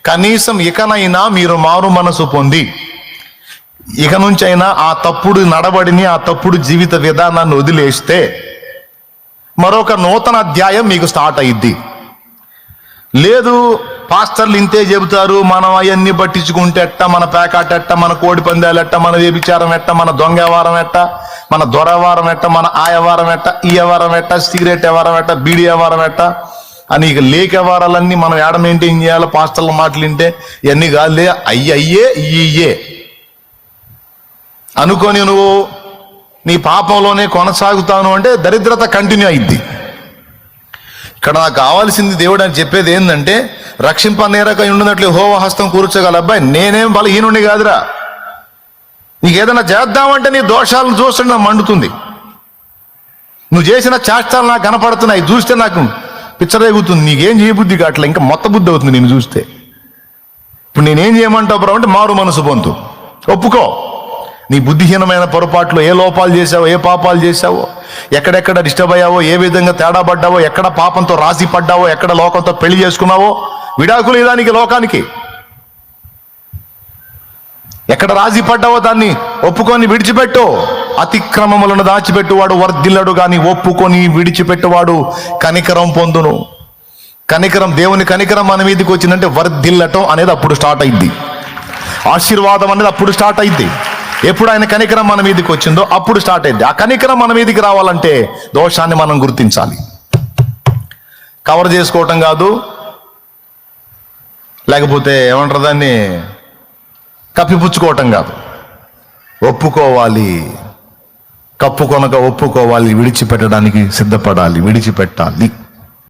కనీసం ఇకనైనా మీరు మారు మనసు పొంది ఇక నుంచి అయినా ఆ తప్పుడు నడవడిని, ఆ తప్పుడు జీవిత విధానాన్ని వదిలేస్తే మరొక నూతన అధ్యాయం మీకు స్టార్ట్ అయ్యిద్ది. లేదు పాస్టర్లు ఇంతే చెబుతారు, మనం అవన్నీ పట్టించుకుంటే ఎట్ట, మన పేకాట ఎట్ట, మన కోడి పందాలు ఎట్ట, మన వ్యభిచారం ఎట్ట, మన దొంగ వ్యవహారం ఎట్ట, మన దొర వ్యవహారం ఎట్ట, మన ఆ వ్యవహారం ఎట్ట, ఈ వ్యవహారం ఎట్ట, సిగరెట్ వ్యవహారం ఎట్ట, బీడీ వ్యవహారం ఎట్ట అని ఇక లేక వ్యవహారాలన్నీ మనం ఏడ మెయింటైన్ చేయాలి. పాస్టర్ల మాటలు వింటే ఇవన్నీ కాదులే, అయ్యే ఇయ్యే అనుకొని నువ్వు నీ పాపంలోనే కొనసాగుతాను అంటే దరిద్రత కంటిన్యూ అయింది. ఇక్కడ నాకు కావాల్సింది దేవుడు అని చెప్పేది ఏంటంటే, రక్షింపనేరక ఉండినట్లు యెహోవా హస్తం కూర్చోగల అబ్బాయి, నేనేం బలహీనుడి కాదురా. నీకు ఏదైనా చేద్దామంటే నీ దోషాలను చూస్తుంటే నాకు మండుతుంది. నువ్వు చేసిన చేష్టాలు నాకు కనపడుతున్నాయి, చూస్తే నాకు పిచ్చరేగుతుంది. నీకేం చేయబుద్ధి కావట్లే, ఇంకా మొత్త బుద్ధి అవుతుంది నేను చూస్తే. ఇప్పుడు నేనేం చేయమంటావు బ్రో అంటే, మారు మనసు పొందు, ఒప్పుకో. నీ బుద్ధిహీనమైన పొరపాట్లు, ఏ లోపాలు చేశావో, ఏ పాపాలు చేశావో, ఎక్కడెక్కడ డిస్టర్బ్ అయ్యావో, ఏ విధంగా తేడా పడ్డావో, ఎక్కడ పాపంతో రాజీ పడ్డావో, ఎక్కడ లోకంతో పెళ్లి చేసుకున్నావో, విడాకులు ఇదానికి లోకానికి ఎక్కడ రాజీ పడ్డావో దాన్ని ఒప్పుకొని విడిచిపెట్టు. అతిక్రమములను దాచిపెట్టువాడు వర్ధిల్లడు గాని ఒప్పుకొని విడిచిపెట్టువాడు కనికరం పొందును. కనికరం, దేవుని కనికరం మన మీదకి వచ్చిందంటే వర్ధిల్లటం అనేది అప్పుడు స్టార్ట్ అయింది. ఆశీర్వాదం అనేది అప్పుడు స్టార్ట్ అయింది. ఎప్పుడు ఆయన కనికరం మన మీదకి వచ్చిందో అప్పుడు స్టార్ట్ అయింది. ఆ కనికరం మన మీదకి రావాలంటే దోషాన్ని మనం గుర్తించాలి. కవర్ చేసుకోవటం కాదు, లేకపోతే ఏమంటారు దాన్ని కప్పిపుచ్చుకోవటం కాదు. ఒప్పుకోవాలి, కప్పుకొనక ఒప్పుకోవాలి, విడిచిపెట్టడానికి సిద్ధపడాలి, విడిచిపెట్టాలి.